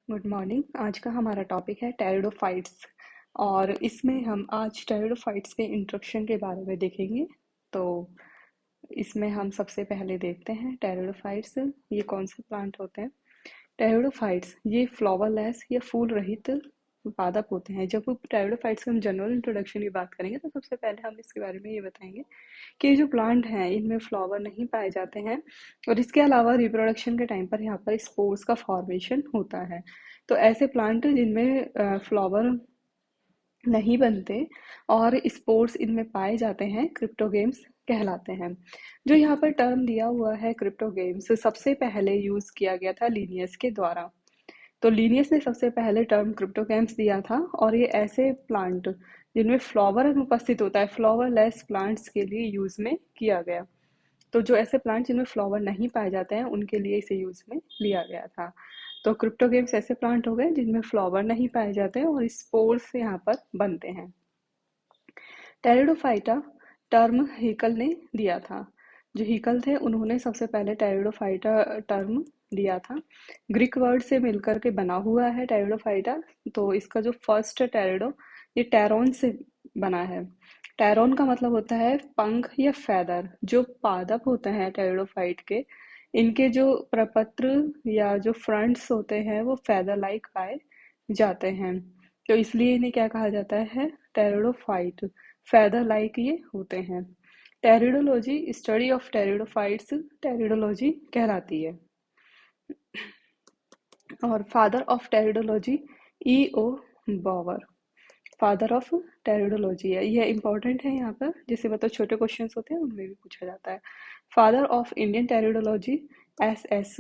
Good morning. आज का हमारा टॉपिक है टेरिडोफाइट्स और इसमें हम आज टेरिडोफाइट्स के इंट्रोडक्शन के बारे में देखेंगे। तो इसमें हम सबसे पहले देखते हैं टेरिडोफाइट्स ये कौन से प्लांट होते हैं। टेरिडोफाइट्स ये फ्लावरलेस या फूल रहित पादप होते हैं। जब टेरिडोफाइट्स की हम जनरल इंट्रोडक्शन की बात करेंगे तो सबसे पहले हम इसके बारे में ये बताएंगे कि ये जो प्लांट हैं इनमें फ्लावर नहीं पाए जाते हैं और इसके अलावा रिप्रोडक्शन के टाइम पर यहाँ पर स्पोर्स का फॉर्मेशन होता है। तो ऐसे प्लांट जिनमें फ्लावर नहीं बनते और स्पोर्स इनमें पाए जाते हैं क्रिप्टोगेम्स कहलाते हैं। जो यहाँ पर टर्म दिया हुआ है क्रिप्टोगेम्स सबसे पहले यूज किया गया था लिनियस के द्वारा। तो लीनियस ने सबसे पहले टर्म क्रिप्टोगैम्स दिया था और ये ऐसे प्लांट जिनमें फ्लावर अनुपस्थित होता है, फ्लावरलेस प्लांट्स के लिए यूज में किया गया। तो जो ऐसे प्लांट जिनमें फ्लावर नहीं पाए जाते हैं उनके लिए इसे यूज में लिया गया था। तो क्रिप्टोगेम्स ऐसे प्लांट हो गए जिनमें फ्लावर नहीं पाए जाते हैं और स्पोर्स यहाँ पर बनते हैं। टेरिडोफाइटा टर्म हीकल ने दिया था। जो हीकल थे उन्होंने सबसे पहले टेरिडोफाइटा टर्म दिया था। ग्रीक वर्ड से मिलकर के बना हुआ है टेरिडोफाइटा। तो इसका जो फर्स्ट टेरिडो ये टेरोन से बना है। टेरोन का मतलब होता है पंख या फेदर। जो पादप होते हैं टेरिडोफाइट के इनके जो प्रपत्र या जो फ्रंट्स होते हैं वो फेदर लाइक पाए जाते हैं। तो इसलिए इन्हें क्या कहा जाता है, टेरिडोफाइट। फेदर लाइक ये होते हैं। Pteridology study of pteridophytes pteridology कहलाती है। और father of pteridology E O Bower father of pteridology है। यह इंपॉर्टेंट है यहाँ पर, जैसे मतलब छोटे क्वेश्चंस होते हैं उनमें भी पूछा जाता है। Father of Indian pteridology S S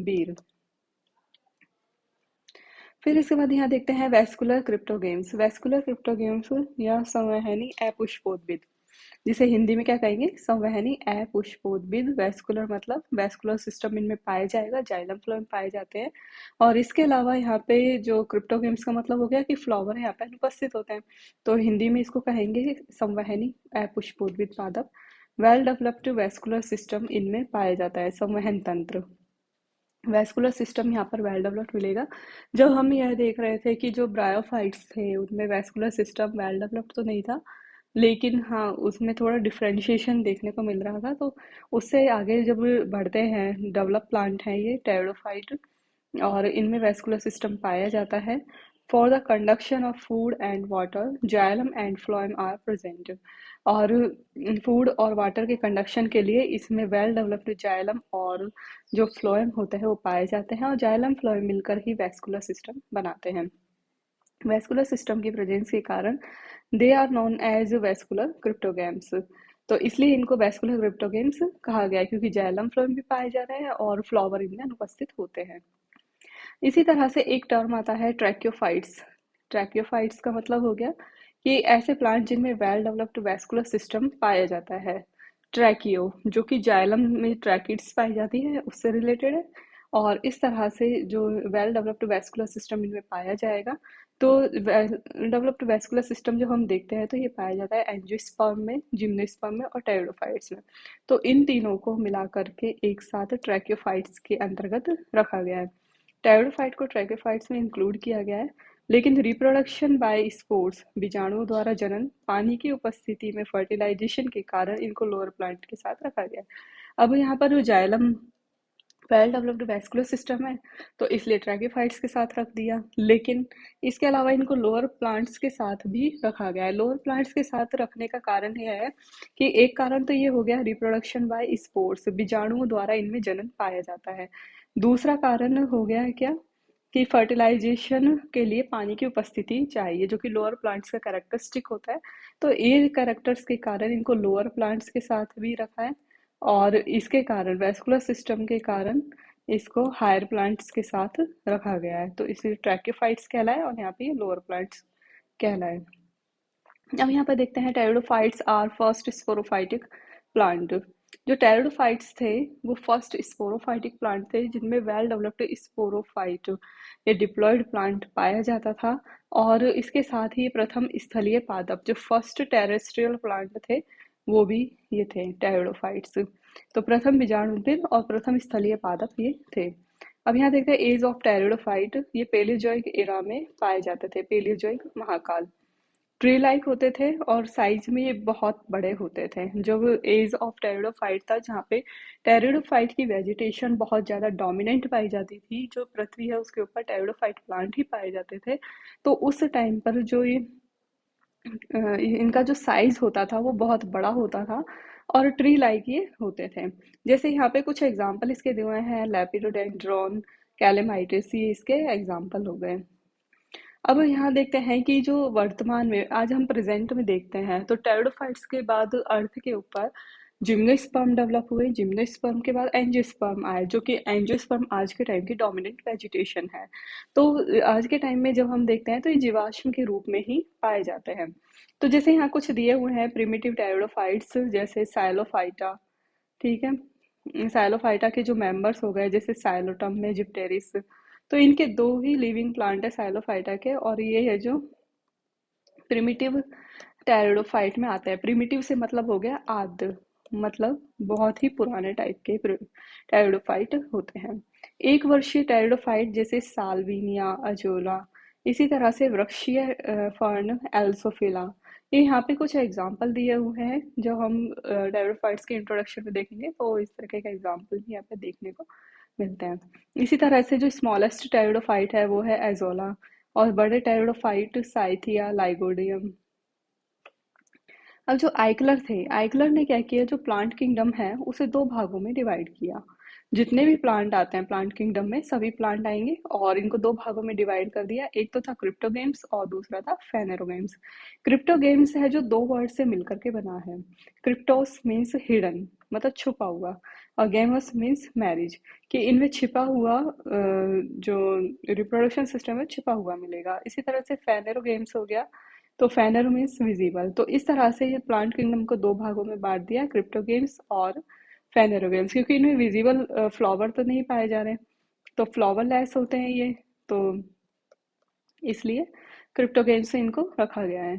Bir. फिर इसके बाद यहाँ देखते हैं वेस्कुलर क्रिप्टोगेम्स। वेस्कुलर क्रिप्टोगेम्स या संवहनी अपुष्पोद्भिद, जिसे हिंदी में क्या कहेंगे, संवहनी अपुष्पोद्भिद। वेस्कुलर मतलब वेस्कुलर सिस्टम इनमें पाए जाएगा, जाइलम फ्लोएम पाए जाते हैं। और इसके अलावा यहाँ पे जो क्रिप्टोगेम्स का मतलब हो गया कि फ्लावर यहाँ पे अनुपस्थित होते हैं। तो हिंदी में इसको कहेंगे संवहनी अपुष्पोद्भिद पादप। वेल डेवलप्ड वेस्कुलर सिस्टम इनमें पाया जाता है, संवहन तंत्र। वैस्कुलर सिस्टम यहाँ पर वेल डेवलप्ड मिलेगा। जब हम यह देख रहे थे कि जो ब्रायोफाइट्स थे उनमें वैस्कुलर सिस्टम वेल डेवलप्ड तो नहीं था, लेकिन हाँ उसमें थोड़ा डिफरेंशिएशन देखने को मिल रहा था। तो उससे आगे जब बढ़ते हैं, डेवलप प्लांट हैं ये टेरिडोफाइट और इनमें वैस्कुलर सिस्टम पाया जाता है। For the conduction of food and water xylem and phloem are present. और फूड और वाटर के कंडक्शन के लिए इसमें वेल डेवलप्ड जाइलम और जो फ्लोएम होते हैं वो पाए जाते हैं और जाइलम फ्लोएम मिलकर ही वैस्कुलर सिस्टम बनाते हैं। वैस्कुलर सिस्टम की प्रेजेंस के कारण they are known as vascular cryptogams. तो इसलिए इनको वैस्कुलर क्रिप्टोगेम्स कहा गया है, क्योंकि जाइलम फ्लोएम भी पाए जा रहे हैं और फ्लावर इनमें अनुपस्थित होते हैं। इसी तरह से एक टर्म आता है ट्रैक्योफाइट्स। ट्रैक्योफाइट्स का मतलब हो गया कि ऐसे प्लांट जिनमें वेल डेवलप्ड वैस्कुलर सिस्टम पाया जाता है। ट्रैकियो जो कि जाइलम में ट्रैकिड्स पाई जाती है उससे रिलेटेड है। और इस तरह से जो वेल डेवलप्ड वैस्कुलर सिस्टम इनमें पाया जाएगा। तो डेवलप्ड वैस्कुलर सिस्टम जो हम देखते हैं तो ये पाया जाता है एंजियोस्पर्म में, जिम्नोस्पर्म में और टेरिडोफाइट्स में। तो इन तीनों को मिला करके एक साथ ट्रैक्योफाइट्स के अंतर्गत रखा गया है। टेरिडोफाइट को ट्रैक्योफाइट्स में इंक्लूड किया गया है। लेकिन रिप्रोडक्शन बाय स्पोर्स बीजाणुओं द्वारा जनन, पानी की उपस्थिति में फर्टिलाइजेशन के कारण इनको लोअर प्लांट के साथ रखा गया है। अब यहाँ पर जो xylem well developed vascular system है तो इसलिए ट्रैकियोफाइट्स के साथ रख दिया। लेकिन इसके अलावा इनको लोअर प्लांट्स के साथ भी रखा गया है। लोअर प्लांट्स के साथ रखने का कारण यह है कि एक कारण तो ये हो गया रिप्रोडक्शन बाय स्पोर्स, बीजाणुओं द्वारा इनमें जनन पाया जाता है। दूसरा कारण हो गया है क्या, कि फर्टिलाइजेशन के लिए पानी की उपस्थिति चाहिए, जो कि लोअर प्लांट्स का कैरेक्टरिस्टिक होता है। तो ये कैरेक्टर्स के कारण इनको लोअर प्लांट्स के साथ भी रखा है और इसके कारण वैस्कुलर सिस्टम के कारण इसको हायर प्लांट्स के साथ रखा गया है। तो इसलिए ट्रैक्योफाइट्स कहलाए और यहाँ पे ये लोअर प्लांट्स कहलाए। अब यहाँ पर देखते हैं pteridophytes are first sporophytic plant. जो टेरिडोफाइट्स थे वो फर्स्ट स्पोरोफाइटिक प्लांट थे जिनमें वेल डेवलप्ड स्पोरोफाइट या डिप्लॉयड प्लांट पाया जाता था। और इसके साथ ही प्रथम स्थलीय पादप जो फर्स्ट टेरेस्ट्रियल प्लांट थे वो भी ये थे टेरिडोफाइट्स। तो प्रथम बीजाणुविद और प्रथम स्थलीय पादप ये थे। अब यहाँ देखते हैं एज ऑफ टेरिडोफाइट, ये पेलियोजोइक एरा में पाए जाते थे, पेलियोजोइक महाकाल। ट्री लाइक होते थे और साइज में ये बहुत बड़े होते थे। जब एज ऑफ टेरिडोफाइट था, जहाँ पे टेरिडोफाइट की वेजिटेशन बहुत ज़्यादा डोमिनेंट पाई जाती थी, जो पृथ्वी है उसके ऊपर टेरिडोफाइट प्लांट ही पाए जाते थे, तो उस टाइम पर जो ये इनका जो साइज होता था वो बहुत बड़ा होता था और ट्री लाइक ये होते थे। जैसे यहाँ पे कुछ एग्जाम्पल इसके दिए हुए हैं, लेपिडोडेंड्रॉन, कैलेमाइटिस, ये इसके एग्जाम्पल हो गए। अब यहाँ देखते हैं कि जो वर्तमान में आज हम प्रेजेंट में देखते हैं, तो टेरिडोफाइट्स के बाद अर्थ के ऊपर जिम्नोस्पर्म डेवलप हुए। जिम्नोस्पर्म के बाद एंजियोस्पर्म आए, जो कि एंजियोस्पर्म आज के टाइम की डोमिनेंट वेजिटेशन है। तो आज के टाइम में जब हम देखते हैं तो ये जीवाश्म के रूप में ही पाए जाते हैं। तो जैसे यहाँ कुछ दिए हुए हैं प्रिमिटिव टेरिडोफाइट्स, जैसे साइलोफाइटा, ठीक है। साइलोफाइटा के जो मेंबर्स हो गए, जैसे साइलोटम में जिप्टेरिस, तो इनके दो ही लिविंग प्लांट है साइलोफाइटा के, और ये है जो प्रिमिटिव टेरिडोफाइट में आता है। प्रिमिटिव से मतलब हो गया आद, मतलब बहुत ही पुराने टाइप के टेरिडोफाइट होते हैं। एक वर्षीय टेरिडोफाइट जैसे साल्विनिया, अजोला, इसी तरह से वृक्षीय फर्न एल्सोफिला, ये यहाँ पे कुछ एग्जाम्पल दिए हुए हैं। जब हम टेरिडोफाइट्स के इंट्रोडक्शन में देखेंगे तो इस तरह के एग्जाम्पल भी यहाँ पे देखने को मिलते हैं। इसी तरह से जो स्मॉलेस्ट टेरिडोफाइट है वो है एजोला, और बड़े टेरिडोफाइट साइथिया, लाइगोडियम। अब जो आइकलर थे, आइकलर ने क्या किया, जो प्लांट किंगडम है उसे दो भागों में डिवाइड किया। जितने भी प्लांट आते हैं प्लांट किंगडम में, सभी प्लांट आएंगे, और इनको दो भागों में डिवाइड कर दिया। एक तो था क्रिप्टोगेम्स और दूसरा था फेनेरोगेम्स। क्रिप्टोगेम्स है जो दो वर्ड से मिलकर के बना है। क्रिप्टोस मीन्स हिडन, मतलब छुपा हुआ, और गेमस मीन्स मैरिज, कि इनमें छिपा हुआ जो रिप्रोडक्शन सिस्टम है छिपा हुआ मिलेगा। इसी तरह से फेनेरोगेम्स हो गया, तो फैनर मीन्स विजिबल। तो इस तरह से ये प्लांट किंगडम को दो भागों में बांट दिया, क्रिप्टोगेम्स और फेनेरोगेम्स, क्योंकि इनमें विजिबल फ्लावर तो नहीं पाए जा रहे, तो फ्लावर लेस होते हैं ये, तो इसलिए क्रिप्टोगेम्स से इनको रखा गया है।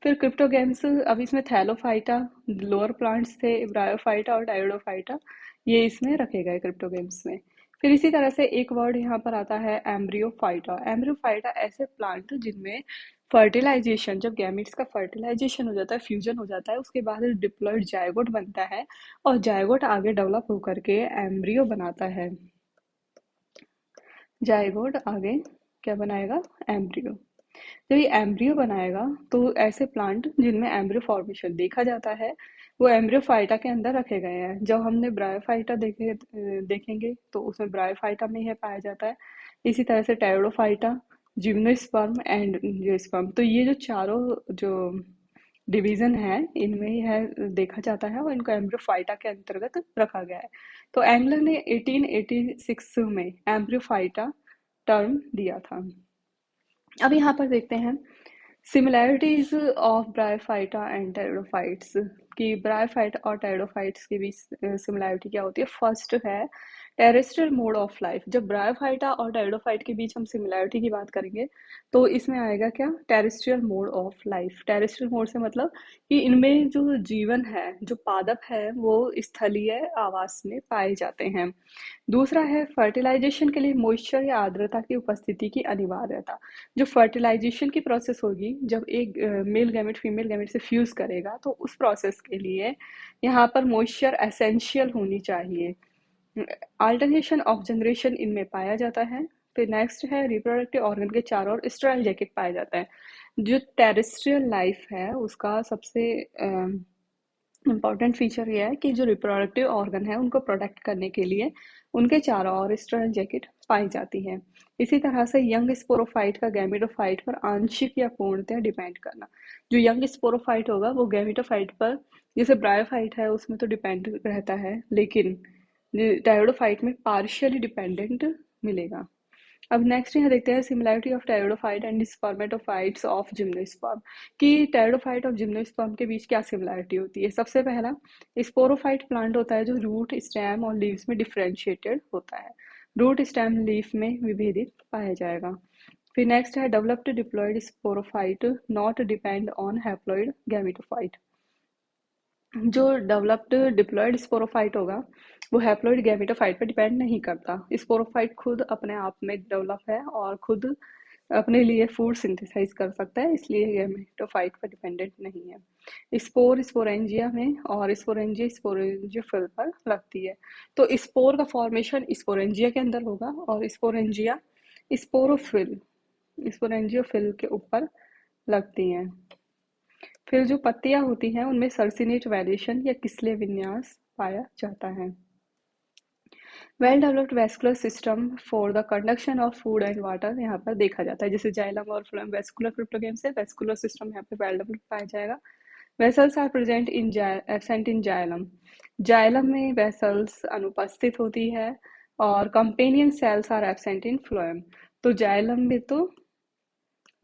फिर क्रिप्टोगेम्स, अब इसमें थैलोफाइटा, लोअर प्लांट्स थे, ब्रायोफाइटा और टायरोडोफाइटा, ये इसमें रखे गए क्रिप्टोगेम्स में। फिर इसी तरह से एक वर्ड यहाँ पर आता है एम्ब्रियोफाइटा। एम्ब्रियोफाइटा ऐसे प्लांट जिनमें फर्टिलाइजेशन, जब गैमेट्स का फर्टिलाइजेशन हो जाता है, फ्यूजन हो जाता है, उसके बाद डिप्लॉयड जायगोट बनता है, और जायगोट आगे डेवलप होकर के एम्ब्रियो बनाता है। जायगोट आगे क्या बनाएगा, एम्ब्रियो। जब ये एम्ब्रियो बनाएगा तो ऐसे प्लांट जिनमें एम्ब्रियो फॉर्मेशन देखा जाता है वो एम्ब्रियोफाइटा के अंदर रखे गए हैं। जब हमने ब्रायोफाइटा देखेंगे तो उसमें ब्रायोफाइटा में यह पाया जाता है। इसी तरह से टेरिडोफाइटा, जिम्नोस्पर्म एंड एंजियोस्पर्म, तो ये जो चारों जो डिवीजन है इनमें ही है देखा जाता है, और इनको एम्ब्रियोफाइटा के अंतर्गत रखा गया है। तो एंगलर ने 1886 में एम्ब्रियोफाइटा टर्म दिया था। अब यहाँ पर देखते हैं similarities of bryophyta and pteridophytes, कि ब्रायोफाइट और टेरिडोफाइट्स के बीच सिमिलैरिटी क्या होती है। फर्स्ट है टेरेस्ट्रियल मोड ऑफ लाइफ। जब ब्रायोफाइटा और टेरिडोफाइट के बीच हम सिमिलैरिटी की बात करेंगे तो इसमें आएगा क्या, terrestrial mode of life. Terrestrial mode से मतलब कि इनमें जो जीवन है, जो पादप है, वो स्थलीय आवास में पाए जाते हैं। दूसरा है फर्टिलाइजेशन के लिए मॉइस्चर या आर्द्रता की उपस्थिति की अनिवार्यता। जो फर्टिलाइजेशन की प्रोसेस होगी, जब एक मेल गैमेट फीमेल गैमेट से फ्यूज करेगा, तो उस प्रोसेस के लिए यहाँ पर मॉइस्चर एसेंशियल होनी चाहिए। अल्टरनेशन ऑफ जनरेशन इनमें पाया जाता है। फिर नेक्स्ट है रिप्रोडक्टिव ऑर्गन के चारों ओर स्टेराइल जैकेट पाया जाता है। जो टेरेस्ट्रियल लाइफ है उसका सबसे इम्पॉर्टेंट फीचर ये है कि जो रिप्रोडक्टिव ऑर्गन है उनको प्रोटेक्ट करने के लिए उनके चारों ओर स्टेराइल जैकेट पाई जाती है। इसी तरह से यंग स्पोरोफाइट का गैमेटोफाइट पर आंशिक या पूर्णतः डिपेंड करना। जो यंग स्पोरोफाइट होगा वो गैमेटोफाइट पर, जैसे ब्रायोफाइट है उसमें तो डिपेंड रहता है, लेकिन टायरोडोफाइट में पार्शियली डिपेंडेंट मिलेगा। अब नेक्स्ट यहाँ देखते हैं similarity of pteridophyte and spermatophytes of gymnosperm, कि टेरिडोफाइट और जिम्नोस्पर्म के बीच क्या सिमिलैरिटी होती है। सबसे पहला, स्पोरोफाइट प्लांट होता है जो रूट, स्टेम और लीव्स में डिफरेंशिएटेड होता है। रूट, स्टेम, लीफ में विभेदित पाया जाएगा। फिर नेक्स्ट है developed diploid sporophyte not depend on haploid gametophyte. जो डेवलप्ड डिप्लॉयड स्पोरोफाइट होगा वो हैप्लॉइड गैमेटोफाइट पर डिपेंड नहीं करता। स्पोरोफाइट खुद अपने आप में डेवलप है और खुद अपने लिए फूड सिंथेसाइज कर सकता है, इसलिए गैमेटोफाइट पर डिपेंडेंट नहीं है। स्पोर स्पोरेंजिया में और स्पोरेंजिया स्पोरेंजियोफिल पर लगती है। तो स्पोर का फॉर्मेशन स्पोरेंजिया के अंदर होगा और स्पोरेंजिया स्पोरोफिल स्पोरेंजियोफिल के ऊपर लगती हैं। फिर जो पत्तियां होती हैं उनमें सर्सिनेट वेरिएशन या किस्ले विन्यास पाया जाता है। Well developed vascular system for the conduction of food and water यहाँ पर देखा जाता है। जैसे जाइलम और फ्लोएम वेस्कुलर क्रिप्टोगेम से वेस्कुलर सिस्टम यहाँ पे वेल डेवलप्ड पाया जाएगा। Vessels are present in absent in xylem. Xylem में वेसल्स अनुपस्थित होती है और companion cells are absent in phloem. तो जाइलम में तो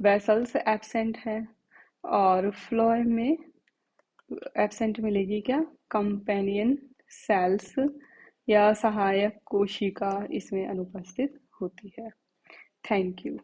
वेसल्स एबसेंट है और फ्लोएम में एब्सेंट मिलेगी क्या, कंपेनियन सेल्स या सहायक कोशिका इसमें अनुपस्थित होती है। Thank you.